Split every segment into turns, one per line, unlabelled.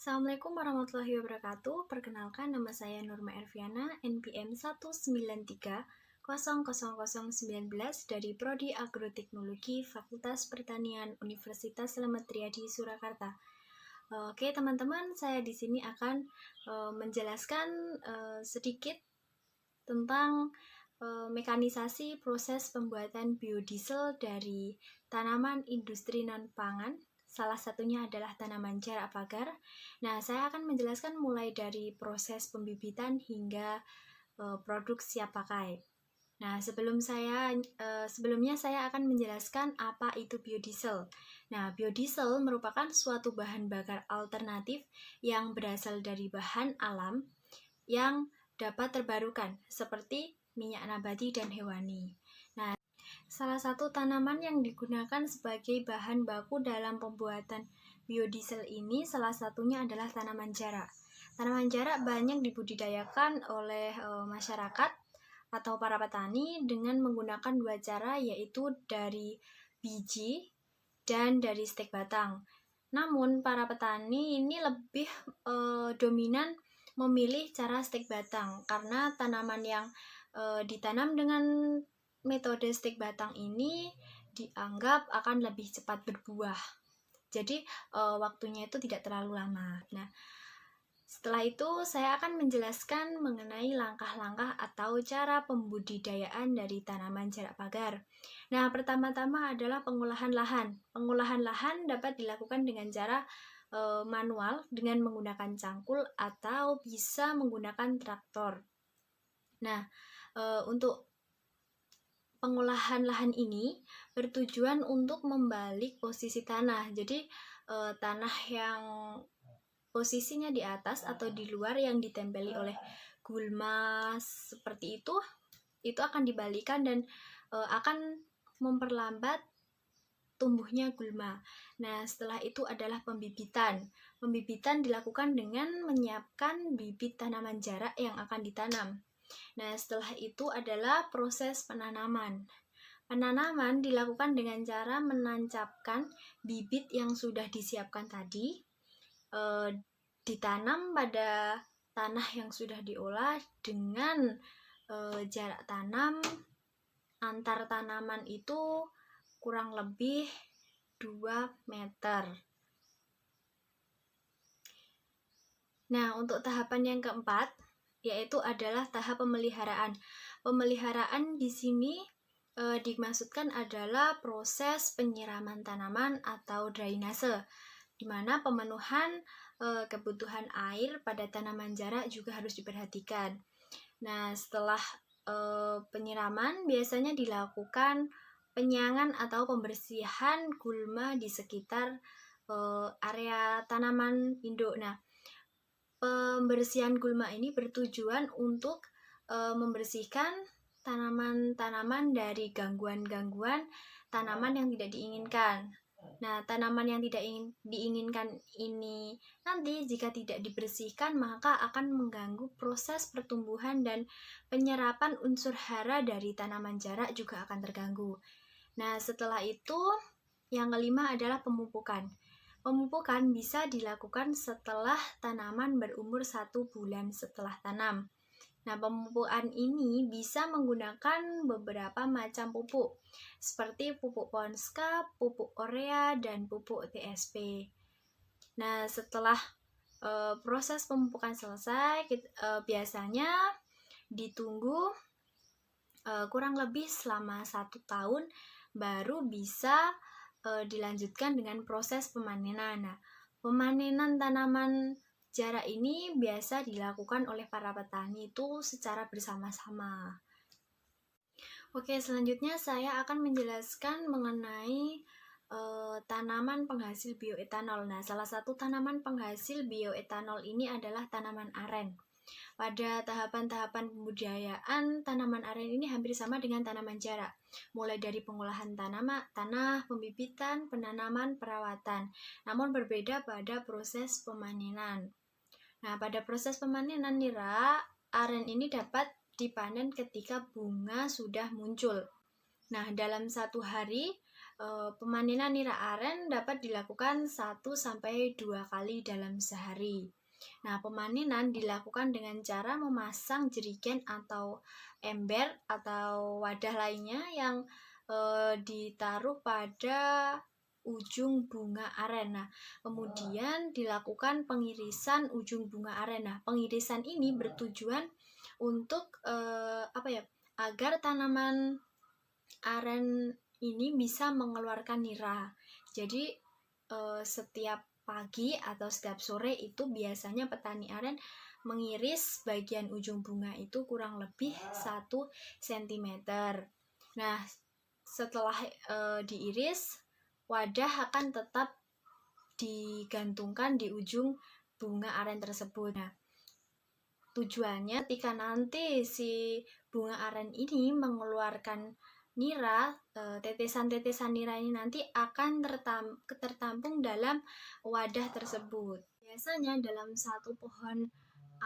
Assalamualaikum warahmatullahi wabarakatuh. Perkenalkan, nama saya Nurma Erviana, NPM 193000019 dari Prodi Agroteknologi Fakultas Pertanian Universitas Selamat Riyadi Surakarta. Oke, teman-teman, saya di sini akan menjelaskan sedikit tentang mekanisasi proses pembuatan biodiesel dari tanaman industri non-pangan. Salah satunya adalah tanaman jarak pagar. Nah, saya akan menjelaskan mulai dari proses pembibitan hingga produk siap pakai. Nah, sebelumnya saya akan menjelaskan apa itu biodiesel. Nah, biodiesel merupakan suatu bahan bakar alternatif yang berasal dari bahan alam yang dapat terbarukan, seperti minyak nabati dan hewani. Nah, salah satu tanaman yang digunakan sebagai bahan baku dalam pembuatan biodiesel ini salah satunya adalah tanaman jarak. Tanaman jarak banyak dibudidayakan oleh masyarakat atau para petani dengan menggunakan dua cara, yaitu dari biji dan dari stek batang. Namun para petani ini lebih dominan memilih cara stek batang karena tanaman yang ditanam dengan metode stek batang ini dianggap akan lebih cepat berbuah. Jadi waktunya itu tidak terlalu lama. Nah, setelah itu saya akan menjelaskan mengenai langkah-langkah atau cara pembudidayaan dari tanaman jarak pagar. Nah, pertama-tama adalah pengolahan lahan. Pengolahan lahan dapat dilakukan dengan cara manual dengan menggunakan cangkul atau bisa menggunakan traktor. Nah, untuk pengolahan lahan ini bertujuan untuk membalik posisi tanah. Jadi tanah yang posisinya di atas atau di luar yang ditempeli oleh gulma seperti itu akan dibalikan dan akan memperlambat tumbuhnya gulma. Nah, setelah itu adalah pembibitan. Pembibitan dilakukan dengan menyiapkan bibit tanaman jarak yang akan ditanam. Nah, setelah itu adalah proses penanaman. Penanaman dilakukan dengan cara menancapkan bibit yang sudah disiapkan tadi, ditanam pada tanah yang sudah diolah dengan jarak tanam antar tanaman itu kurang lebih 2 meter. Nah, untuk tahapan yang keempat yaitu adalah tahap pemeliharaan. Pemeliharaan di sini dimaksudkan adalah proses penyiraman tanaman atau drainase, di mana pemenuhan kebutuhan air pada tanaman jarak juga harus diperhatikan. Nah, setelah penyiraman biasanya dilakukan penyangan atau pembersihan gulma di sekitar area tanaman induk. Nah, pembersihan gulma ini bertujuan untuk membersihkan tanaman-tanaman dari gangguan-gangguan tanaman yang tidak diinginkan. Nah, tanaman yang tidak diinginkan ini nanti jika tidak dibersihkan maka akan mengganggu proses pertumbuhan dan penyerapan unsur hara dari tanaman jarak juga akan terganggu. Nah, setelah itu yang kelima adalah pemupukan. Pemupukan bisa dilakukan setelah tanaman berumur 1 bulan setelah tanam. Nah, pemupukan ini bisa menggunakan beberapa macam pupuk, seperti pupuk Ponska, pupuk Urea, dan pupuk TSP. Nah, setelah proses pemupukan selesai, biasanya ditunggu kurang lebih selama 1 tahun, baru bisa dilanjutkan dengan proses pemanenan. Nah, pemanenan tanaman jarak ini biasa dilakukan oleh para petani itu secara bersama-sama. Oke, selanjutnya saya akan menjelaskan mengenai tanaman penghasil bioetanol. Nah, salah satu tanaman penghasil bioetanol ini adalah tanaman aren. Pada tahapan-tahapan pembudidayaan, tanaman aren ini hampir sama dengan tanaman jarak, mulai dari pengolahan tanah, pembibitan, penanaman, perawatan. Namun berbeda pada proses pemanenan. Nah, pada proses pemanenan nira, aren ini dapat dipanen ketika bunga sudah muncul. Nah, dalam 1 hari Pemanenan nira aren dapat dilakukan 1-2 kali dalam sehari. Nah, pemanenan dilakukan dengan cara memasang jerigen atau ember atau wadah lainnya yang ditaruh pada ujung bunga aren. Nah, kemudian dilakukan pengirisan ujung bunga aren. Nah, pengirisan ini bertujuan untuk agar tanaman aren ini bisa mengeluarkan nira. Jadi setiap pagi atau setiap sore itu biasanya petani aren mengiris bagian ujung bunga itu kurang lebih 1 cm. Nah, setelah diiris, wadah akan tetap digantungkan di ujung bunga aren tersebut. Nah, tujuannya ketika nanti si bunga aren ini mengeluarkan nira, tetesan-tetesan nira ini nanti akan tertampung dalam wadah tersebut. Biasanya dalam satu pohon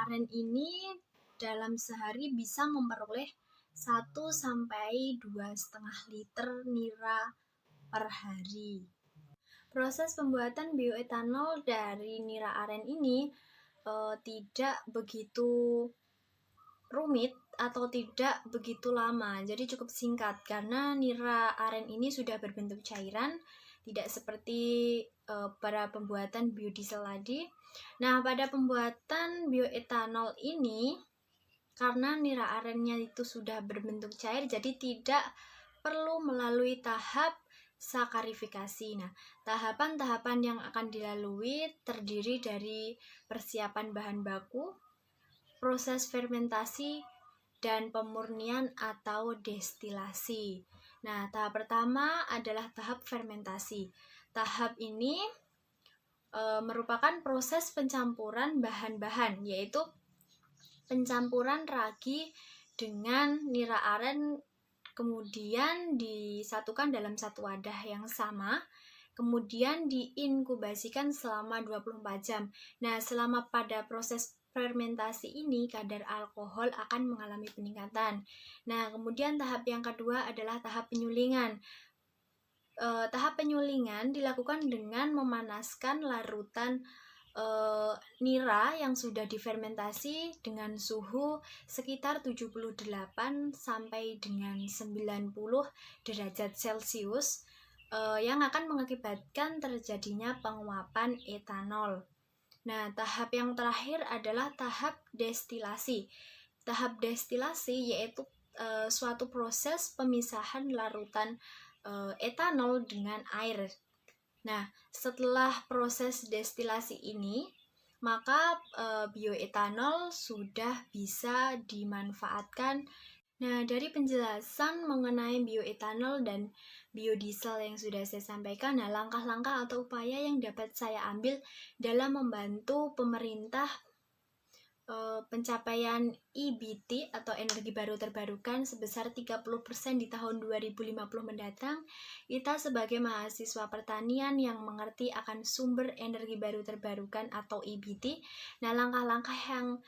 aren ini dalam sehari bisa memperoleh 1-2,5 liter nira per hari. Proses pembuatan bioetanol dari nira aren ini tidak begitu rumit atau tidak begitu lama, jadi cukup singkat karena nira aren ini sudah berbentuk cairan, tidak seperti pada pembuatan biodiesel tadi. Nah, pada pembuatan bioetanol ini karena nira arennya itu sudah berbentuk cair, jadi tidak perlu melalui tahap sakarifikasi. Nah, tahapan-tahapan yang akan dilalui terdiri dari persiapan bahan baku, proses fermentasi, dan pemurnian atau destilasi. Nah, tahap pertama adalah tahap fermentasi. Tahap ini merupakan proses pencampuran bahan-bahan, yaitu pencampuran ragi dengan nira aren kemudian disatukan dalam satu wadah yang sama, kemudian diinkubasikan selama 24 jam. Nah, selama pada proses fermentasi ini kadar alkohol akan mengalami peningkatan. Nah, kemudian tahap yang kedua adalah tahap penyulingan. Tahap penyulingan dilakukan dengan memanaskan larutan nira yang sudah difermentasi dengan suhu sekitar 78 sampai dengan 90 derajat Celcius yang akan mengakibatkan terjadinya penguapan etanol. Nah, tahap yang terakhir adalah tahap destilasi. Tahap destilasi yaitu suatu proses pemisahan larutan etanol dengan air. Nah, setelah proses destilasi ini, maka bioetanol sudah bisa dimanfaatkan. Nah, dari penjelasan mengenai bioetanol dan biodiesel yang sudah saya sampaikan, nah langkah-langkah atau upaya yang dapat saya ambil dalam membantu pemerintah pencapaian EBT atau energi baru terbarukan sebesar 30% di tahun 2050 mendatang. Kita sebagai mahasiswa pertanian yang mengerti akan sumber energi baru terbarukan atau EBT. Nah, langkah-langkah yang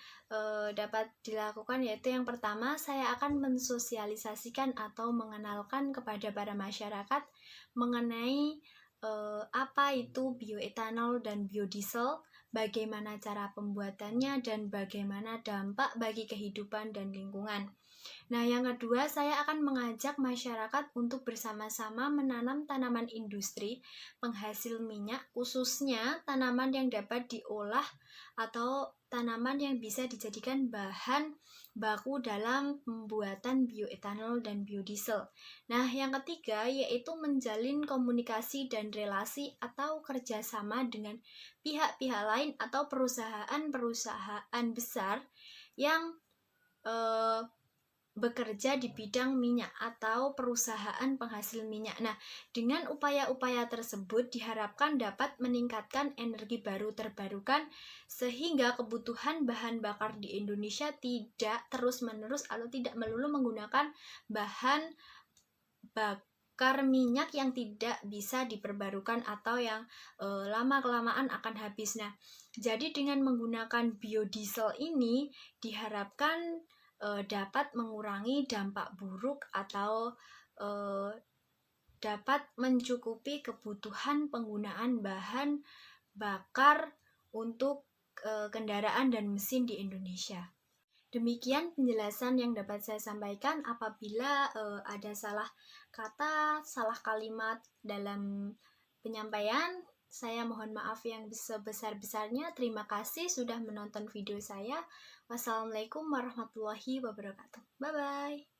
dapat dilakukan yaitu yang pertama, saya akan mensosialisasikan atau mengenalkan kepada para masyarakat mengenai apa itu bioetanol dan biodiesel, bagaimana cara pembuatannya, dan bagaimana dampak bagi kehidupan dan lingkungan. Nah, yang kedua, saya akan mengajak masyarakat untuk bersama-sama menanam tanaman industri penghasil minyak, khususnya tanaman yang dapat diolah atau tanaman yang bisa dijadikan bahan baku dalam pembuatan bioetanol dan biodiesel. Nah, yang ketiga yaitu menjalin komunikasi dan relasi atau kerjasama dengan pihak-pihak lain atau perusahaan-perusahaan besar yang bekerja di bidang minyak atau perusahaan penghasil minyak. Nah, dengan upaya-upaya tersebut diharapkan dapat meningkatkan energi baru terbarukan sehingga kebutuhan bahan bakar di Indonesia tidak terus-menerus atau tidak melulu menggunakan bahan bakar minyak yang tidak bisa diperbarukan atau yang lama-kelamaan akan habis. Nah, jadi dengan menggunakan biodiesel ini diharapkan dapat mengurangi dampak buruk atau dapat mencukupi kebutuhan penggunaan bahan bakar untuk kendaraan dan mesin di Indonesia. Demikian penjelasan yang dapat saya sampaikan. Apabila ada salah kata, salah kalimat dalam penyampaian, saya mohon maaf yang sebesar-besarnya. Terima kasih sudah menonton video saya. Wassalamualaikum warahmatullahi wabarakatuh. Bye-bye.